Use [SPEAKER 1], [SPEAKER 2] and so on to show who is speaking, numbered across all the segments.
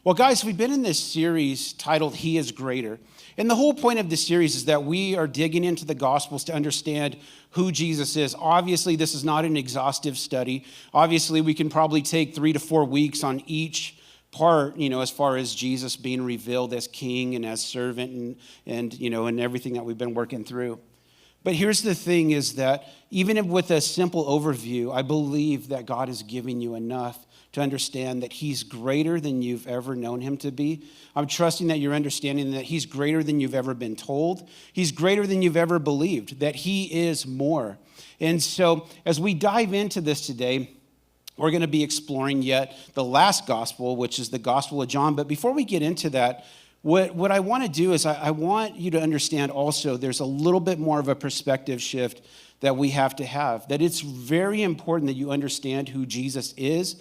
[SPEAKER 1] Well, guys, we've been in this series titled He is Greater. And the whole point of this series is that we are digging into the Gospels to understand who Jesus is. Obviously, this is not an exhaustive study. Obviously, we can probably take 3 to 4 weeks on each part, as far as Jesus being revealed as king and as servant and everything that we've been working through. But here's the thing is that even with a simple overview, I believe that God is giving you enough to understand that he's greater than you've ever known him to be. I'm trusting that you're understanding that he's greater than you've ever been told. He's greater than you've ever believed, that he is more. And so as we dive into this today, we're going to be exploring yet the last gospel, which is the Gospel of John. But before we get into that, what I want to do is I want you to understand also there's a little bit more of a perspective shift that we have to have, that it's very important that you understand who Jesus is.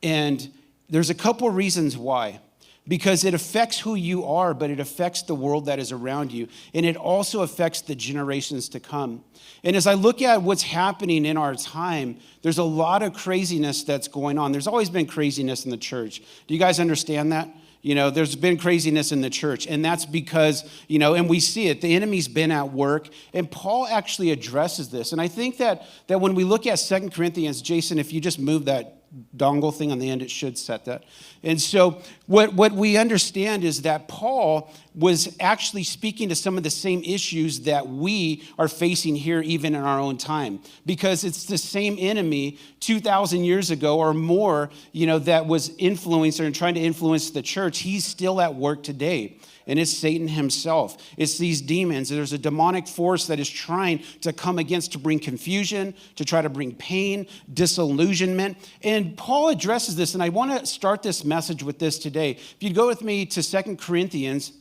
[SPEAKER 1] And there's a couple reasons why. Because it affects who you are, but it affects the world that is around you. And it also affects the generations to come. And as I look at what's happening in our time, there's a lot of craziness that's going on. There's always been craziness in the church. Do you guys understand that? There's been craziness in the church, and that's because, and we see it, the enemy's been at work, and Paul actually addresses this. And I think that when we look at 2 Corinthians, Jason, if you just move that dongle thing on the end, it should set that. And so what we understand is that Paul was actually speaking to some of the same issues that we are facing here even in our own time, because it's the same enemy 2,000 years ago or more, that was influencing and trying to influence the church. He's still at work today. And it's Satan himself. It's these demons. There's a demonic force that is trying to come against, to bring confusion, to try to bring pain, disillusionment. And Paul addresses this, and I want to start this message with this today. If you'd go with me to 2 Corinthians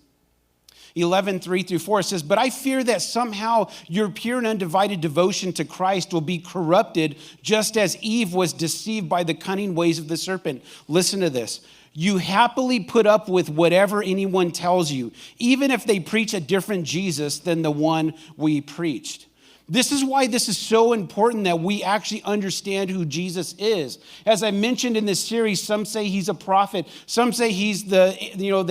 [SPEAKER 1] 11, 3 through 4, it says, "But I fear that somehow your pure and undivided devotion to Christ will be corrupted, just as Eve was deceived by the cunning ways of the serpent." Listen to this. "You happily put up with whatever anyone tells you, even if they preach a different Jesus than the one we preached." This is why this is so important that we actually understand who Jesus is. As I mentioned in this series, some say he's a prophet. Some say he's the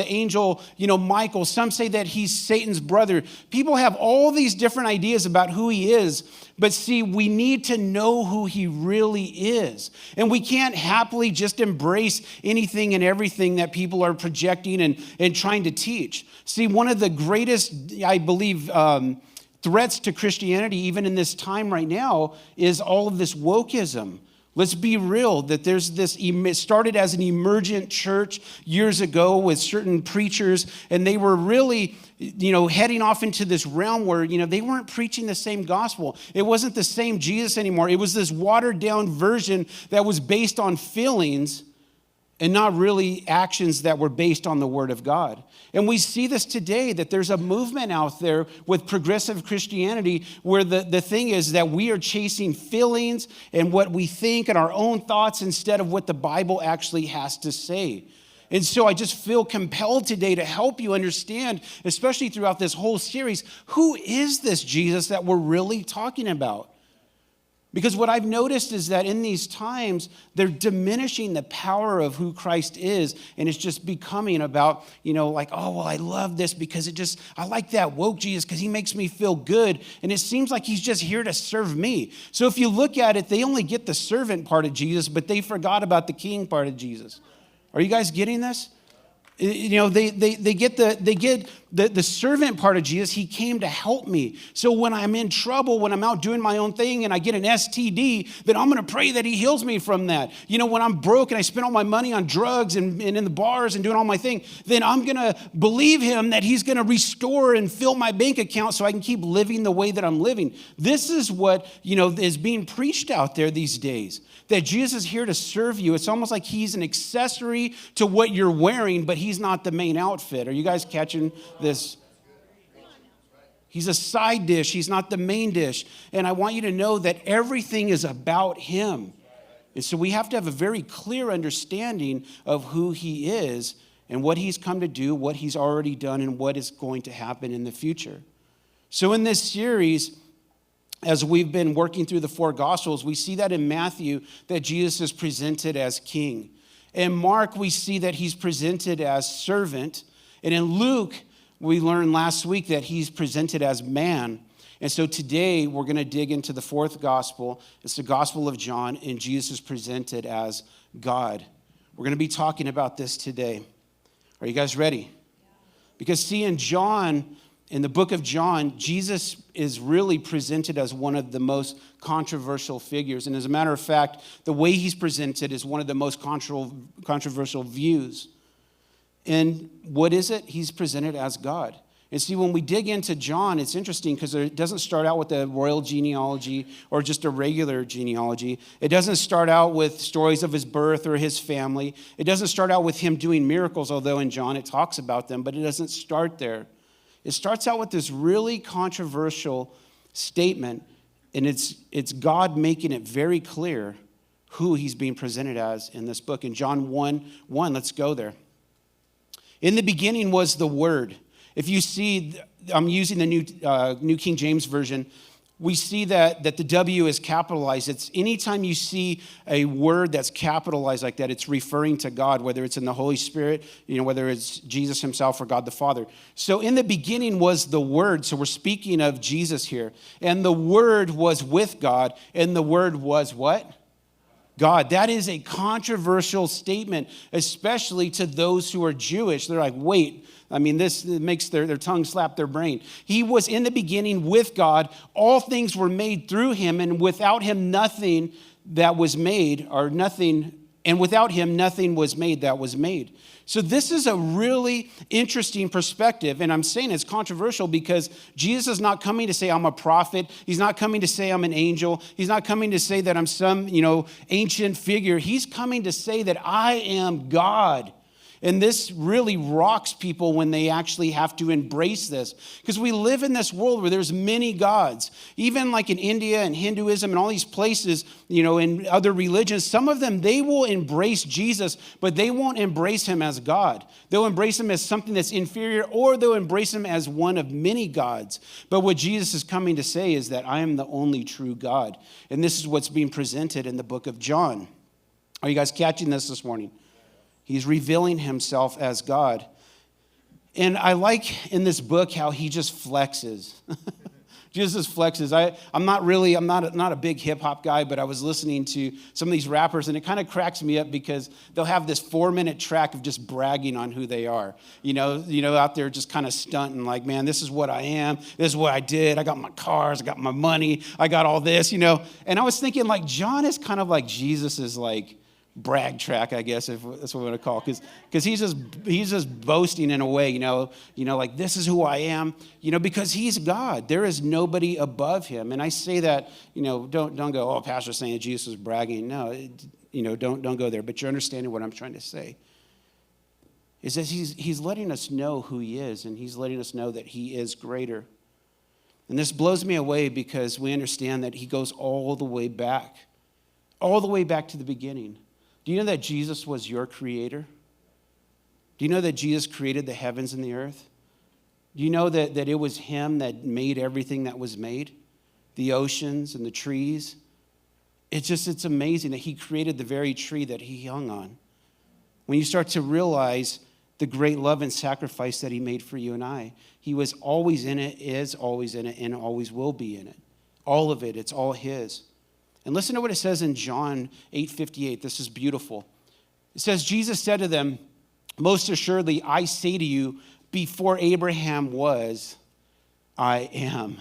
[SPEAKER 1] angel, Michael. Some say that he's Satan's brother. People have all these different ideas about who he is. But see, we need to know who he really is. And we can't happily just embrace anything and everything that people are projecting and trying to teach. See, one of the greatest, I believe, threats to Christianity, even in this time right now, is all of this wokeism. Let's be real, that there's this, it started as an emergent church years ago with certain preachers, and they were really, heading off into this realm where, they weren't preaching the same gospel. It wasn't the same Jesus anymore. It was this watered down version that was based on feelings and not really actions that were based on the Word of God. And we see this today, that there's a movement out there with progressive Christianity where the thing is that we are chasing feelings and what we think and our own thoughts instead of what the Bible actually has to say. And so I just feel compelled today to help you understand, especially throughout this whole series, who is this Jesus that we're really talking about? Because what I've noticed is that in these times, they're diminishing the power of who Christ is. And it's just becoming about, I love this because I like that woke Jesus because he makes me feel good. And it seems like he's just here to serve me. So if you look at it, they only get the servant part of Jesus, but they forgot about the king part of Jesus. Are you guys getting this? They get the servant part of Jesus. He came to help me. So when I'm in trouble, when I'm out doing my own thing and I get an STD, then I'm going to pray that he heals me from that. When I'm broke and I spend all my money on drugs and in the bars and doing all my thing, then I'm going to believe him that he's going to restore and fill my bank account so I can keep living the way that I'm living. This is what, is being preached out there these days. That Jesus is here to serve you. It's almost like he's an accessory to what you're wearing, but he's not the main outfit. Are you guys catching this? He's a side dish. He's not the main dish. And I want you to know that everything is about him. And so we have to have a very clear understanding of who he is and what he's come to do, what he's already done, and what is going to happen in the future. So in this series, as we've been working through the 4 Gospels, we see that in Matthew that Jesus is presented as king. In Mark, we see that he's presented as servant. And in Luke, we learned last week that he's presented as man. And so today, we're going to dig into the fourth gospel. It's the Gospel of John, and Jesus is presented as God. We're going to be talking about this today. Are you guys ready? Because see, in the book of John, Jesus is really presented as one of the most controversial figures. And as a matter of fact, the way he's presented is one of the most controversial views. And what is it? He's presented as God. And see, when we dig into John, it's interesting because it doesn't start out with a royal genealogy or just a regular genealogy. It doesn't start out with stories of his birth or his family. It doesn't start out with him doing miracles, although in John it talks about them, but it doesn't start there. It starts out with this really controversial statement, and it's God making it very clear who he's being presented as in this book. In John 1:1, let's go there. In the beginning was the Word. If you see, I'm using the New King James Version, we see that the W is capitalized. It's anytime you see a word that's capitalized like that, it's referring to God, whether it's in the Holy Spirit, whether it's Jesus himself or God the Father. So in the beginning was the Word. So we're speaking of Jesus here. And the Word was with God, and the Word was what? God. That is a controversial statement, especially to those who are Jewish. They're like, wait, this makes their tongue slap their brain. He was in the beginning with God. All things were made through him, and without him nothing that was made, and without him nothing was made that was made. So this is a really interesting perspective, and I'm saying it's controversial because Jesus is not coming to say I'm a prophet. He's not coming to say I'm an angel. He's not coming to say that I'm some, ancient figure. He's coming to say that I am God. And this really rocks people when they actually have to embrace this. Because we live in this world where there's many gods. Even like in India and Hinduism and all these places, in other religions, some of them, they will embrace Jesus, but they won't embrace him as God. They'll embrace him as something that's inferior, or they'll embrace him as one of many gods. But what Jesus is coming to say is that I am the only true God. And this is what's being presented in the book of John. Are you guys catching this morning? He's revealing himself as God. And I like in this book how he just flexes. Jesus flexes. I'm not a big hip hop guy, but I was listening to some of these rappers, and it kind of cracks me up because they'll have this 4-minute track of just bragging on who they are. Out there just kind of stunting, like, man, this is what I am. This is what I did. I got my cars. I got my money. I got all this, And I was thinking, like, John is kind of like Jesus's, like, brag track, I guess, if that's what we want to call it, because he's just boasting in a way, like, this is who I am, because he's God. There is nobody above him. And I say that, don't go, oh, pastor's saying that Jesus was bragging. No, don't go there. But you're understanding what I'm trying to say. Is that he's letting us know who he is, and he's letting us know that he is greater. And this blows me away because we understand that he goes all the way back to the beginning. Do you know that Jesus was your creator? Do you know that Jesus created the heavens and the earth? Do you know that it was him that made everything that was made? The oceans and the trees. It's amazing that he created the very tree that he hung on. When you start to realize the great love and sacrifice that he made for you and I, he was always in it, is always in it, and always will be in it. All of it, it's all his. And listen to what it says in John 8:58. This is beautiful. It says, Jesus said to them, most assuredly, I say to you, before Abraham was, I am.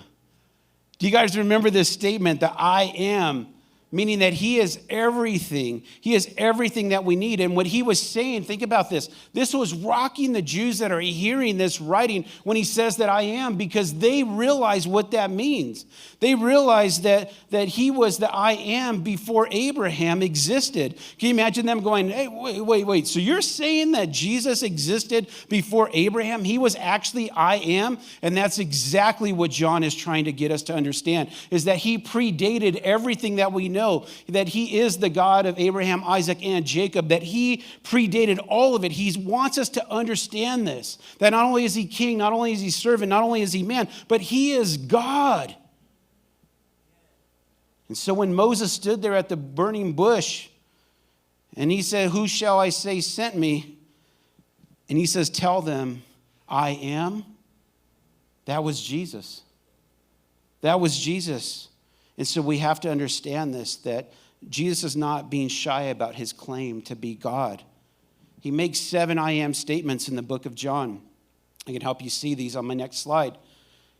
[SPEAKER 1] Do you guys remember this statement, that I am? Meaning that he is everything. He is everything that we need. And what he was saying, think about this. This was rocking the Jews that are hearing this writing when he says that I am, because they realize what that means. They realize that he was the I am before Abraham existed. Can you imagine them going, hey, wait. So you're saying that Jesus existed before Abraham? He was actually I am? And that's exactly what John is trying to get us to understand, is that he predated everything that we know. That he is the God of Abraham, Isaac, and Jacob, that he predated all of it. He wants us to understand this, that not only is he king, not only is he servant, not only is he man, but he is God. And so when Moses stood there at the burning bush, And he said, who shall I say sent me? And he says, tell them, I am. That was Jesus. That was Jesus. And so we have to understand this, that Jesus is not being shy about his claim to be God. He makes 7 I am statements in the book of John. I can help you see these on my next slide.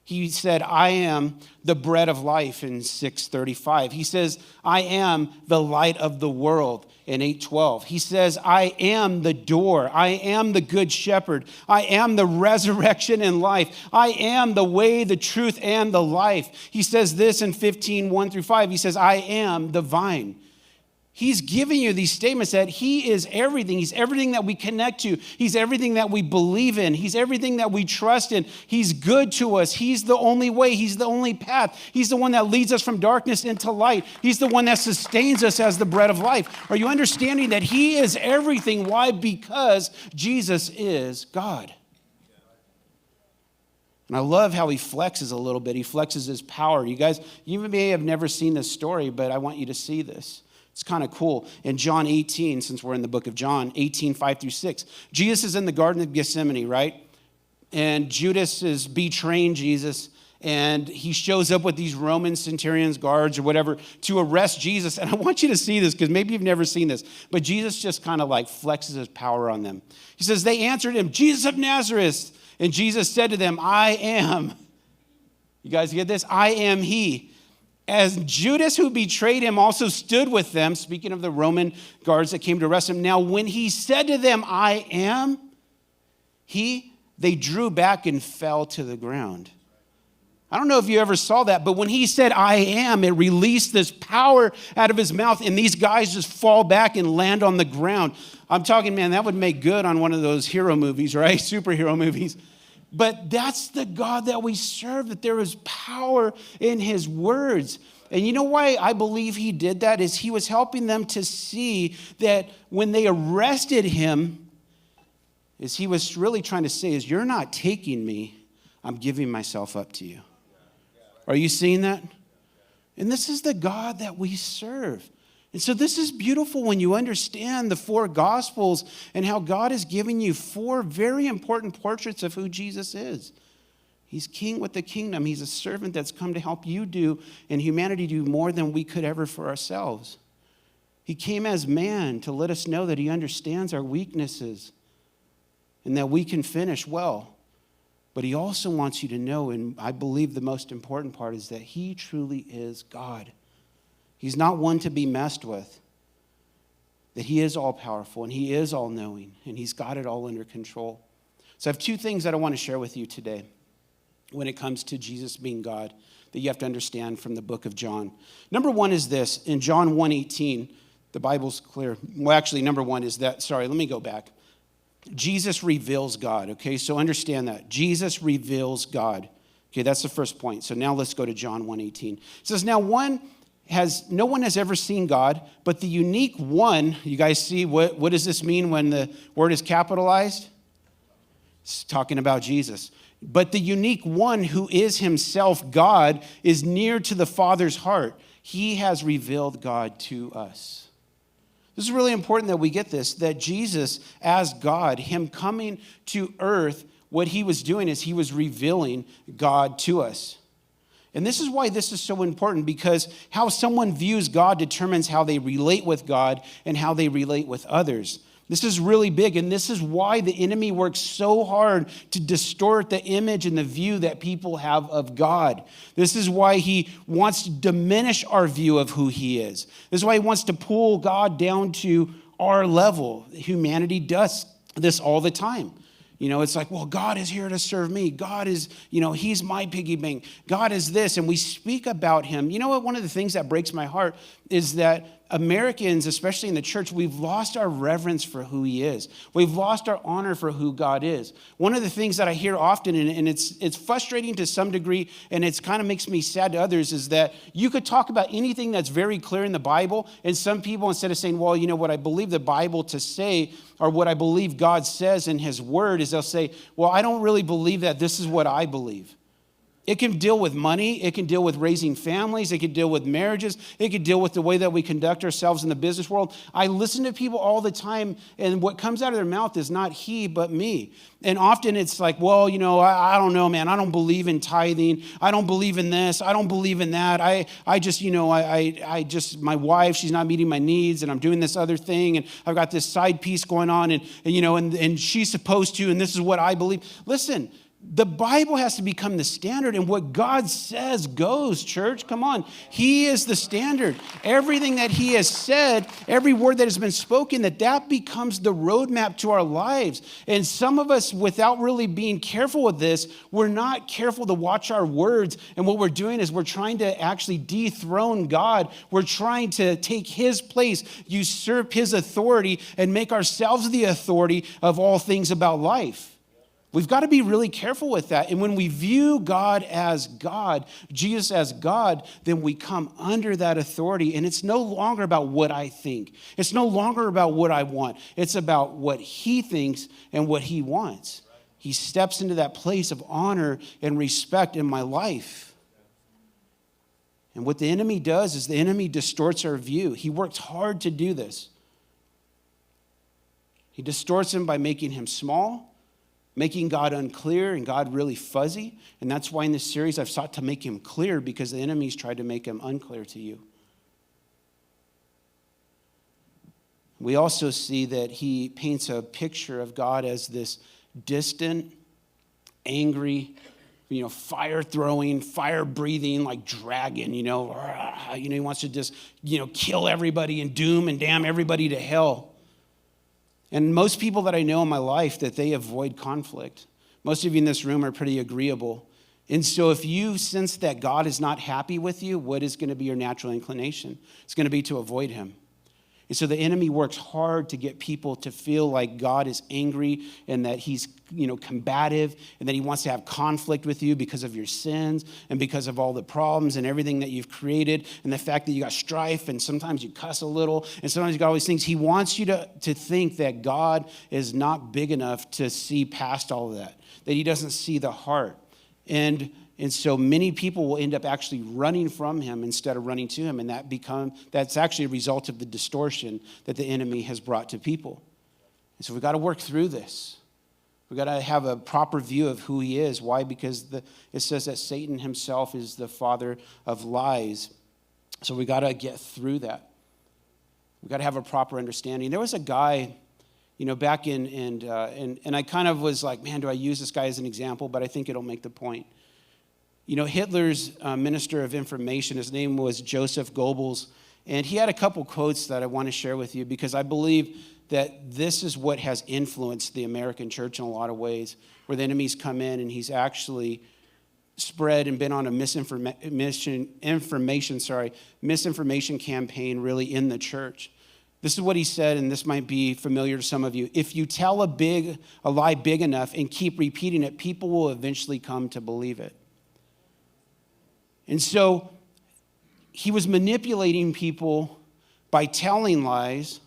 [SPEAKER 1] He said, I am the bread of life in 6:35. He says, I am the light of the world in 8:12. He says, I am the door. I am the good shepherd. I am the resurrection and life. I am the way, the truth, and the life. He says this in 15:1-5. He says, I am the vine. He's giving you these statements that he is everything. He's everything that we connect to. He's everything that we believe in. He's everything that we trust in. He's good to us. He's the only way. He's the only path. He's the one that leads us from darkness into light. He's the one that sustains us as the bread of life. Are you understanding that he is everything? Why? Because Jesus is God. And I love how he flexes a little bit. He flexes his power. You guys, you may have never seen this story, but I want you to see this. It's kind of cool. In John 18, since we're in the book of John, 18:5-6, Jesus is in the Garden of Gethsemane, right? And Judas is betraying Jesus, and he shows up with these Roman centurions, guards, or whatever, to arrest Jesus. And I want you to see this, because maybe you've never seen this, but Jesus just kind of like flexes his power on them. He says, they answered him, Jesus of Nazareth. And Jesus said to them, I am. You guys get this? I am he. As Judas, who betrayed him, also stood with them, speaking of the Roman guards that came to arrest him. Now, when he said to them, I am, they drew back and fell to the ground. I don't know if you ever saw that, but when he said, I am, it released this power out of his mouth, and these guys just fall back and land on the ground. I'm talking, man, that would make good on one of those hero movies, right? Superhero movies. But that's the God that we serve, that there is power in his words. And you know why I believe he did that is he was helping them to see that when they arrested him, is he was really trying to say is, you're not taking me, I'm giving myself up to you. Are you seeing that? And this is the God that we serve. And so this is beautiful when you understand the 4 Gospels and how God is giving you 4 very important portraits of who Jesus is. He's king with the kingdom. He's a servant that's come to help you do and humanity do more than we could ever for ourselves. He came as man to let us know that he understands our weaknesses and that we can finish well. But he also wants you to know, and I believe the most important part is that he truly is God. He's not one to be messed with. That he is all-powerful and he is all-knowing and he's got it all under control. So I have 2 things that I want to share with you today when it comes to Jesus being God that you have to understand from the book of John. Number 1 is this. In John 1:18, the Bible's clear. Well, actually, number 1 is that. Sorry, let me go back. Jesus reveals God, okay? So understand that. Jesus reveals God. Okay, that's the first point. So now let's go to John 1:18. It says, now no one has ever seen God, but the unique one, you guys see, what does this mean when the word is capitalized? It's talking about Jesus. But the unique one who is himself God is near to the Father's heart. He has revealed God to us. This is really important that we get this, that Jesus as God, him coming to earth, what he was doing is he was revealing God to us. And this is why this is so important, because how someone views God determines how they relate with God and how they relate with others. This is really big, and this is why the enemy works so hard to distort the image and the view that people have of God. This is why he wants to diminish our view of who he is. This is why he wants to pull God down to our level. Humanity does this all the time. You know, it's like, well, God is here to serve me. God is, he's my piggy bank. God is this, and we speak about him. You know what? One of the things that breaks my heart is that Americans, especially in the church, we've lost our reverence for who he is. We've lost our honor for who God is. One of the things that I hear often, and it's frustrating to some degree, and it kind of makes me sad to others, is that you could talk about anything that's very clear in the Bible, and some people, instead of saying, well, what I believe the Bible to say, or what I believe God says in his word, is they'll say, well, I don't really believe that. This is what I believe. It can deal with money. It can deal with raising families. It can deal with marriages. It can deal with the way that we conduct ourselves in the business world. I listen to people all the time, and what comes out of their mouth is not he, but me. And often it's like, well, I don't know, man. I don't believe in tithing. I don't believe in this. I don't believe in that. I just, my wife, she's not meeting my needs, and I'm doing this other thing, and I've got this side piece going on, and she's supposed to, and this is what I believe. Listen, the Bible has to become the standard, and what God says goes, church. Come on. He is the standard. Everything that he has said, every word that has been spoken, that becomes the roadmap to our lives. And some of us, without really being careful with this, we're not careful to watch our words. And what we're doing is we're trying to actually dethrone God. We're trying to take his place, usurp his authority, and make ourselves the authority of all things about life. We've got to be really careful with that. And when we view God as God, Jesus as God, then we come under that authority. And it's no longer about what I think. It's no longer about what I want. It's about what he thinks and what he wants. He steps into that place of honor and respect in my life. And what the enemy does is the enemy distorts our view. He works hard to do this. He distorts him by making him small, making God unclear and God really fuzzy. And that's why in this series I've sought to make him clear, because the enemy's tried to make him unclear to you. We also see that he paints a picture of God as this distant, angry, fire-throwing, fire-breathing, like dragon, he wants to just, kill everybody and doom and damn everybody to hell. And most people that I know in my life, that they avoid conflict. Most of you in this room are pretty agreeable. And so if you sense that God is not happy with you, what is going to be your natural inclination? It's going to be to avoid him. And so the enemy works hard to get people to feel like God is angry and that he's, combative, and that he wants to have conflict with you because of your sins and because of all the problems and everything that you've created, and the fact that you got strife, and sometimes you cuss a little, and sometimes you got all these things. He wants you to think that God is not big enough to see past all of that he doesn't see the heart. And so many people will end up actually running from him instead of running to him. And that's actually a result of the distortion that the enemy has brought to people. And so we've got to work through this. We've got to have a proper view of who he is. Why? Because it says that Satan himself is the father of lies. So we've got to get through that. We've got to have a proper understanding. There was a guy, back in, and I kind of was like, man, do I use this guy as an example? But I think it'll make the point. Hitler's minister of information, his name was Joseph Goebbels, and he had a couple quotes that I want to share with you, because I believe that this is what has influenced the American church in a lot of ways, where the enemy's come in and he's actually spread and been on a misinformation campaign really in the church. This is what he said, and this might be familiar to some of you. If you tell a lie big enough and keep repeating it, people will eventually come to believe it. And so he was manipulating people by telling lies,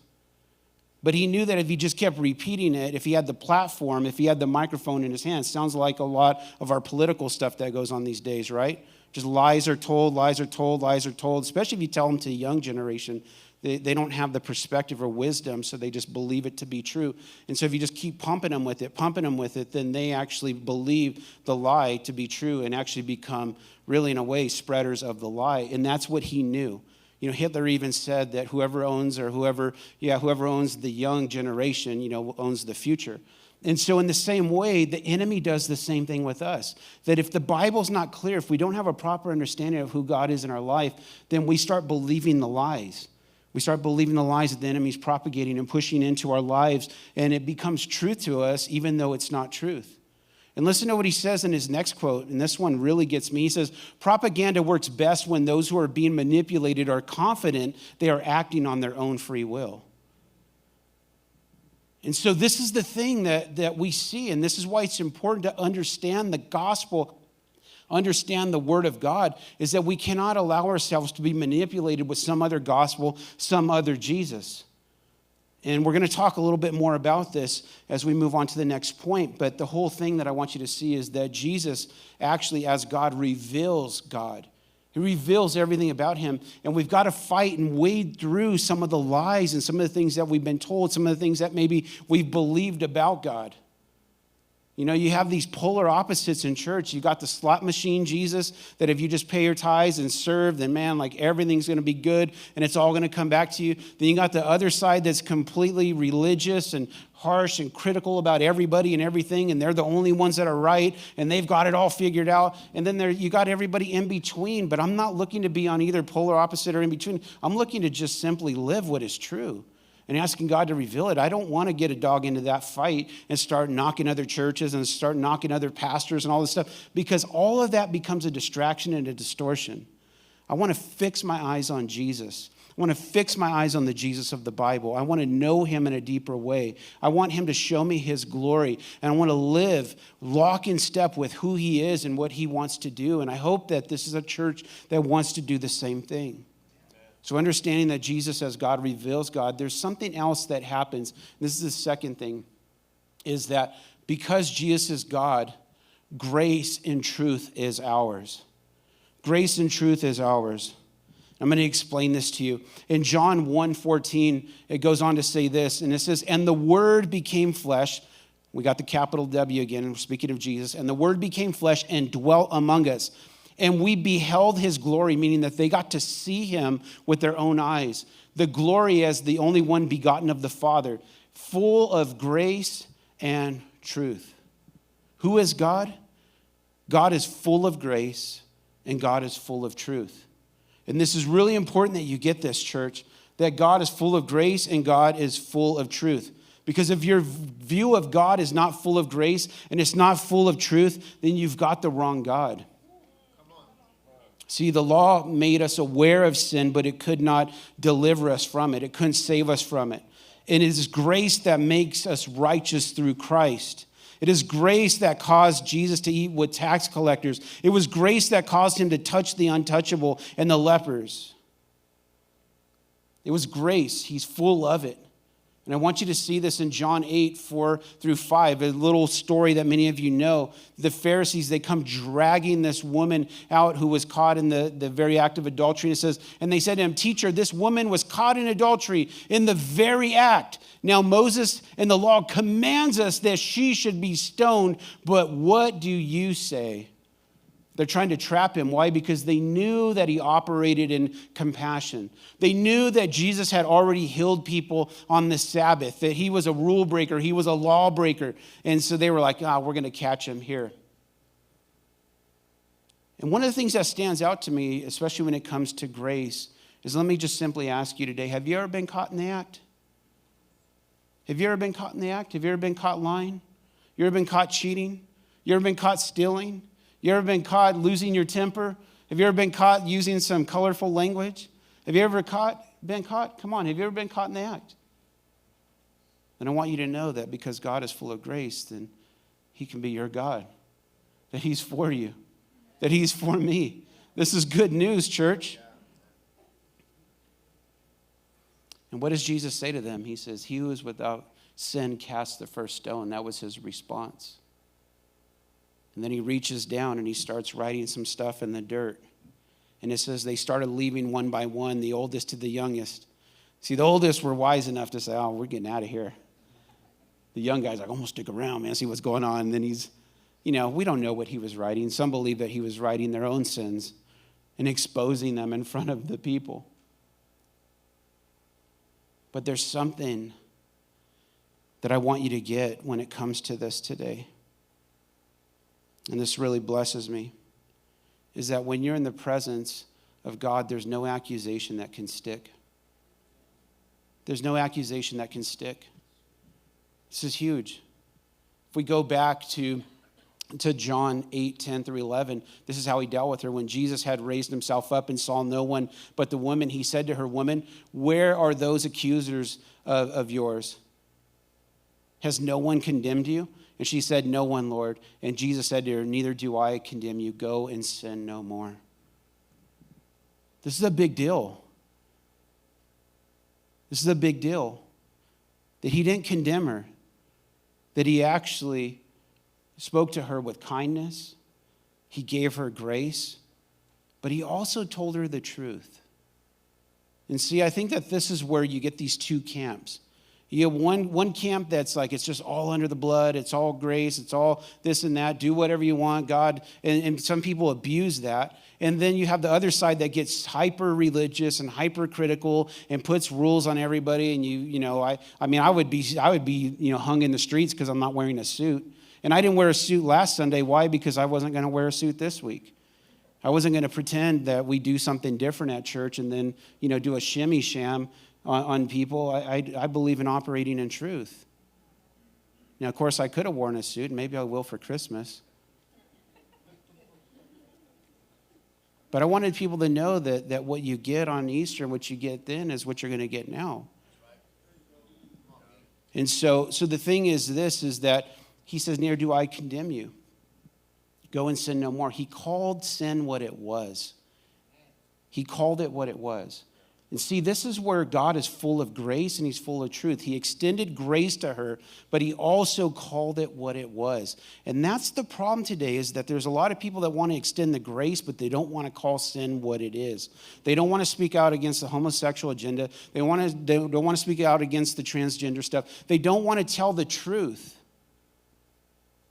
[SPEAKER 1] but he knew that if he just kept repeating it, if he had the platform, if he had the microphone in his hand, sounds like a lot of our political stuff that goes on these days, right? Just lies are told, lies are told, lies are told, especially if you tell them to the young generation. They don't have the perspective or wisdom, so they just believe it to be true. And so if you just keep pumping them with it, then they actually believe the lie to be true and actually become, really in a way, spreaders of the lie. And that's what he knew. Hitler even said that whoever owns the young generation, owns the future. And so in the same way, the enemy does the same thing with us. That if the Bible's not clear, if we don't have a proper understanding of who God is in our life, then we start believing the lies. We start believing the lies that the enemy's propagating and pushing into our lives, and it becomes truth to us, even though it's not truth. And listen to what he says in his next quote, and this one really gets me. He says, propaganda works best when those who are being manipulated are confident they are acting on their own free will. And so this is the thing that we see, and this is why it's important to understand the gospel, understand the word of God, is that we cannot allow ourselves to be manipulated with some other gospel, some other Jesus. And we're going to talk a little bit more about this as we move on to the next point. But the whole thing that I want you to see is that Jesus actually, as God, reveals God. He reveals everything about him. And we've got to fight and wade through some of the lies and some of the things that we've been told, some of the things that maybe we've believed about God. You know, you have these polar opposites in church. You got the slot machine Jesus, that if you just pay your tithes and serve, then man, like everything's going to be good and it's all going to come back to you. Then you got the other side that's completely religious and harsh and critical about everybody and everything, and they're the only ones that are right and they've got it all figured out. And then you got everybody in between. But I'm not looking to be on either polar opposite or in between. I'm looking to just simply live what is true and asking God to reveal it. I don't want to get a dog into that fight and start knocking other churches and start knocking other pastors and all this stuff, because all of that becomes a distraction and a distortion. I want to fix my eyes on Jesus. I want to fix my eyes on the Jesus of the Bible. I want to know him in a deeper way. I want him to show me his glory, and I want to live lock in step with who he is and what he wants to do. And I hope that this is a church that wants to do the same thing. So understanding that Jesus as God reveals God, there's something else that happens. This is the second thing, is that because Jesus is God, grace and truth is ours. Grace and truth is ours. I'm going to explain this to you. In John 1:14, it goes on to say this, and it says, "And the Word became flesh." We got the capital W again, and we're speaking of Jesus. "And the Word became flesh and dwelt among us. And we beheld his glory," meaning that they got to see him with their own eyes. "The glory as the only one begotten of the Father, full of grace and truth." Who is God? God is full of grace and God is full of truth. And this is really important that you get this, church, that God is full of grace and God is full of truth. Because if your view of God is not full of grace and it's not full of truth, then you've got the wrong God. See, the law made us aware of sin, but it could not deliver us from it. It couldn't save us from it. And it is grace that makes us righteous through Christ. It is grace that caused Jesus to eat with tax collectors. It was grace that caused him to touch the untouchable and the lepers. It was grace. He's full of it. And I want you to see this in John 8:4-5, a little story that many of you know. The Pharisees, they come dragging this woman out who was caught in the very act of adultery. And it says, and they said to him, "Teacher, this woman was caught in adultery in the very act. Now Moses in the law commands us that she should be stoned, but what do you say?" They're trying to trap him. Why? Because they knew that he operated in compassion. They knew that Jesus had already healed people on the Sabbath, that he was a rule breaker, he was a law breaker. And so they were like, we're going to catch him here. And one of the things that stands out to me, especially when it comes to grace, is let me just simply ask you today, have you ever been caught in the act? Have you ever been caught in the act? Have you ever been caught lying? You ever been caught cheating? You ever been caught stealing? You ever been caught losing your temper? Have you ever been caught using some colorful language? Have you ever been caught? Come on, have you ever been caught in the act? And I want you to know that because God is full of grace, then he can be your God. That he's for you. That he's for me. This is good news, church. And what does Jesus say to them? He says, "He who is without sin cast the first stone." That was his response. And then he reaches down and he starts writing some stuff in the dirt. And it says they started leaving one by one, the oldest to the youngest. See, the oldest were wise enough to say, we're getting out of here. The young guy's like, I'm going to stick around, man, see what's going on. And then he's, we don't know what he was writing. Some believe that he was writing their own sins and exposing them in front of the people. But there's something that I want you to get when it comes to this today. And this really blesses me, is that when you're in the presence of God, there's no accusation that can stick. There's no accusation that can stick. This is huge. If we go back to John 8:10-11, this is how he dealt with her. When Jesus had raised himself up and saw no one but the woman, he said to her, "Woman, where are those accusers of yours? Has no one condemned you?" And she said, "No one, Lord." And Jesus said to her, "Neither do I condemn you. Go and sin no more." This is a big deal. This is a big deal. that he didn't condemn her, that he actually spoke to her with kindness. He gave her grace, but he also told her the truth. And see, I think that this is where you get these two camps. You have one camp that's like, it's just all under the blood, it's all grace, it's all this and that, do whatever you want, God. And some people abuse that. And then you have the other side that gets hyper-religious and hyper-critical and puts rules on everybody. And I would be hung in the streets because I'm not wearing a suit. And I didn't wear a suit last Sunday. Why? Because I wasn't going to wear a suit this week. I wasn't going to pretend that we do something different at church and then, do a shimmy sham on people. I believe in operating in truth. Now, of course, I could have worn a suit, and maybe I will for Christmas. But I wanted people to know that what you get on Easter and what you get then is what you're going to get now. And so the thing is that he says, neither do I condemn you. Go and sin no more. He called sin what it was. He called it what it was. And see, this is where God is full of grace and he's full of truth. He extended grace to her, but he also called it what it was. And that's the problem today, is that there's a lot of people that want to extend the grace, but they don't want to call sin what it is. They don't want to speak out against the homosexual agenda. They don't want to speak out against the transgender stuff. They don't want to tell the truth.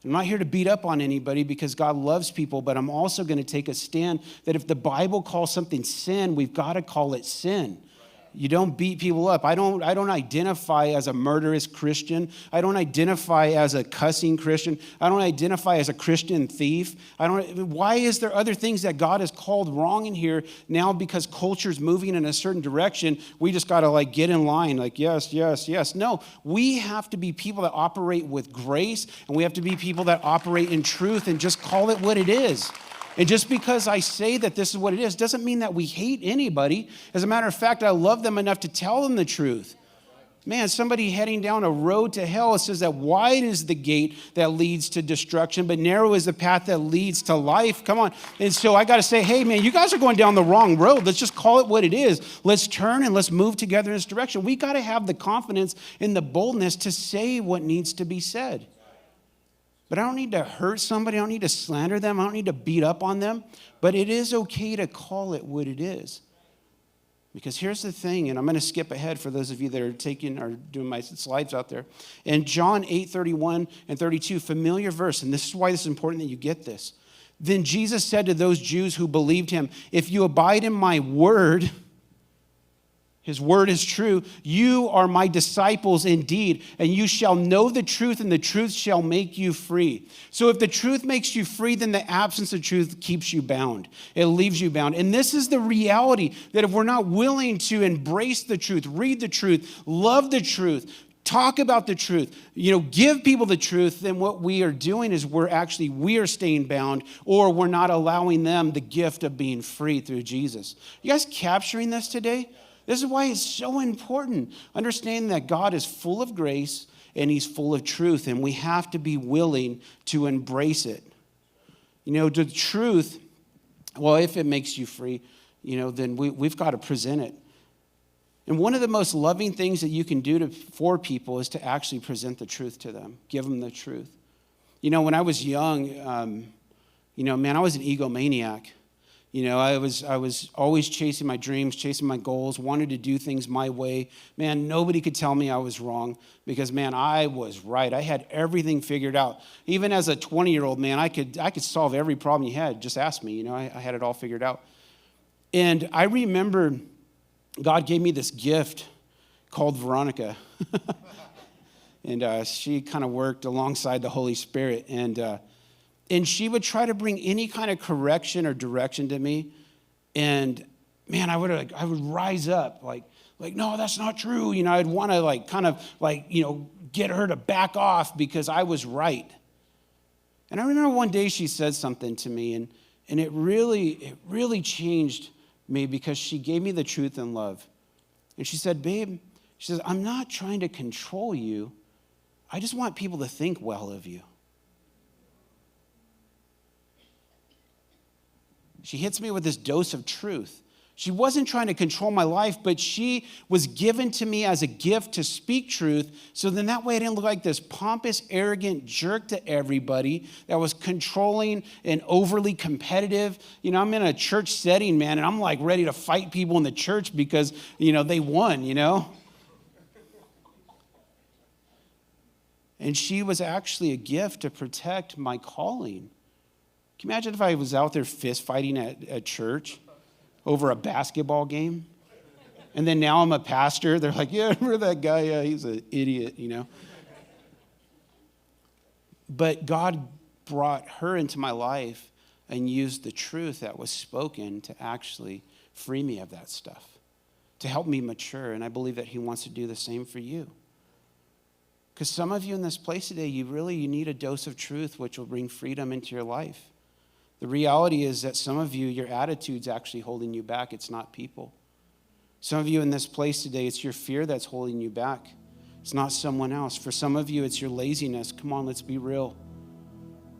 [SPEAKER 1] I'm not here to beat up on anybody because God loves people, but I'm also going to take a stand that if the Bible calls something sin, we've got to call it sin. You don't beat people up. I don't identify as a murderous Christian. I don't identify as a cussing Christian. I don't identify as a Christian thief. Why is there other things that God has called wrong in here now because culture's moving in a certain direction? We just got to get in line, yes, yes, yes. No, we have to be people that operate with grace, and we have to be people that operate in truth and just call it what it is. And just because I say that this is what it is doesn't mean that we hate anybody. As a matter of fact, I love them enough to tell them the truth. Man, somebody heading down a road to hell, it says that wide is the gate that leads to destruction, but narrow is the path that leads to life. Come on. And so I got to say, hey, man, you guys are going down the wrong road. Let's just call it what it is. Let's turn and let's move together in this direction. We got to have the confidence and the boldness to say what needs to be said. But I don't need to hurt somebody. I don't need to slander them. I don't need to beat up on them. But it is okay to call it what it is. Because here's the thing, and I'm going to skip ahead for those of you that are doing my slides out there. In John 8:31 and 32, familiar verse, and this is why this is important that you get this. Then Jesus said to those Jews who believed him, if you abide in my word, his word is true, you are my disciples indeed, and you shall know the truth, and the truth shall make you free. So if the truth makes you free, then the absence of truth keeps you bound. It leaves you bound. And this is the reality, that if we're not willing to embrace the truth, read the truth, love the truth, talk about the truth, give people the truth, then what we are doing is we are staying bound, or we're not allowing them the gift of being free through Jesus. You guys capturing this today? This is why it's so important. Understanding that God is full of grace and he's full of truth, and we have to be willing to embrace it. The truth, well, if it makes you free, then we've got to present it. And one of the most loving things that you can do for people is to actually present the truth to them, give them the truth. When I was young, I was an egomaniac. I was always chasing my dreams, chasing my goals, wanted to do things my way. Man, nobody could tell me I was wrong because, man, I was right. I had everything figured out. Even as a 20-year-old, man, I could solve every problem you had. Just ask me, I had it all figured out. And I remember God gave me this gift called Veronica. And she kind of worked alongside the Holy Spirit. And she would try to bring any kind of correction or direction to me. And man, I would rise up like, no, that's not true. I'd want to get her to back off because I was right. And I remember one day she said something to me, and it really changed me because she gave me the truth and love. And she said, babe, she says, I'm not trying to control you. I just want people to think well of you. She hits me with this dose of truth. She wasn't trying to control my life, but she was given to me as a gift to speak truth. So then that way I didn't look like this pompous, arrogant jerk to everybody that was controlling and overly competitive. You know, I'm in a church setting, man, and I'm like ready to fight people in the church because, you know, they won, you know. And she was actually a gift to protect my calling. Can you imagine if I was out there fist fighting at church over a basketball game? And then now I'm a pastor. They're like, yeah, remember that guy? Yeah, he's an idiot, you know. But God brought her into my life and used the truth that was spoken to actually free me of that stuff, to help me mature. And I believe that he wants to do the same for you. Because some of you in this place today, you need a dose of truth which will bring freedom into your life. The reality is that some of you, your attitude's actually holding you back. It's not people. Some of you in this place today, it's your fear that's holding you back. It's not someone else. For some of you, it's your laziness. Come on, let's be real.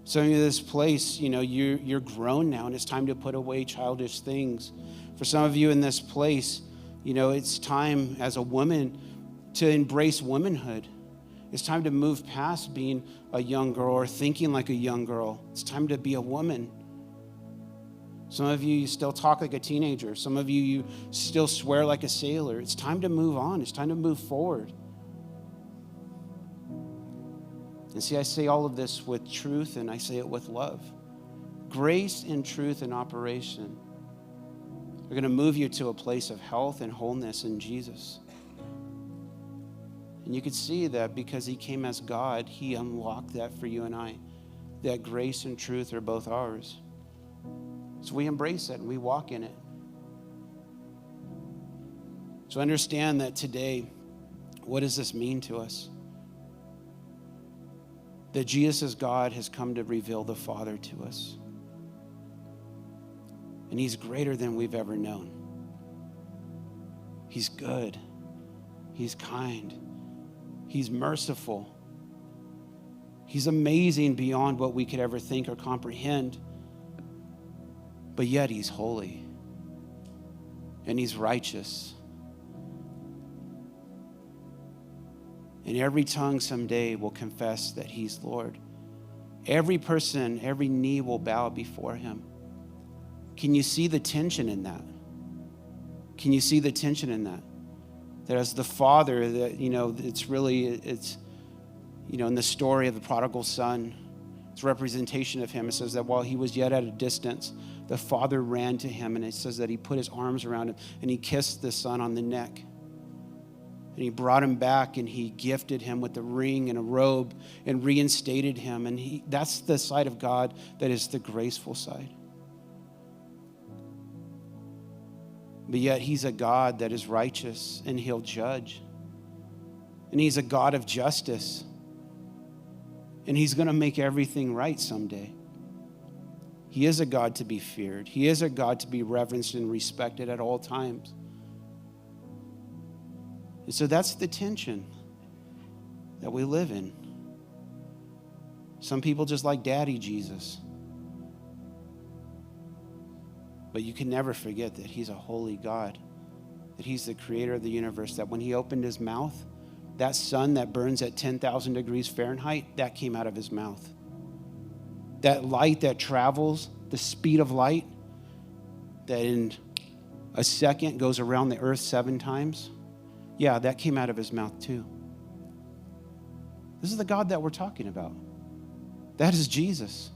[SPEAKER 1] Some of you in this place, you know, you're grown now, and it's time to put away childish things. For some of you in this place, you know, it's time as a woman to embrace womanhood. It's time to move past being a young girl or thinking like a young girl. It's time to be a woman. Some of you still talk like a teenager. Some of you still swear like a sailor. It's time to move on. It's time to move forward. And see, I say all of this with truth, and I say it with love. Grace and truth in operation are going to move you to a place of health and wholeness in Jesus. And you could see that because he came as God, he unlocked that for you and I, that grace and truth are both ours. So we embrace it and we walk in it. So understand that today, what does this mean to us? That Jesus as God has come to reveal the Father to us. And he's greater than we've ever known. He's good. He's kind. He's merciful. He's amazing beyond what we could ever think or comprehend. But yet he's holy. And he's righteous. And every tongue someday will confess that he's Lord. Every person, every knee will bow before him. Can you see the tension in that? Can you see the tension in that? That as the Father, that, you know, it's, you know, in the story of the prodigal son, it's a representation of him. It says that while he was yet at a distance, the Father ran to him, and it says that he put his arms around him and he kissed the son on the neck. And he brought him back and he gifted him with a ring and a robe and reinstated him. And that's the side of God that is the graceful side. But yet he's a God that is righteous and he'll judge. And he's a God of justice. And he's going to make everything right someday. He is a God to be feared. He is a God to be reverenced and respected at all times. And so that's the tension that we live in. Some people just like Daddy Jesus. But you can never forget that he's a holy God, that he's the creator of the universe, that when he opened his mouth, that sun that burns at 10,000 degrees Fahrenheit, that came out of his mouth. That light that travels, the speed of light, that in a second goes around the earth 7 times, yeah, that came out of his mouth too. This is the God that we're talking about. That is Jesus.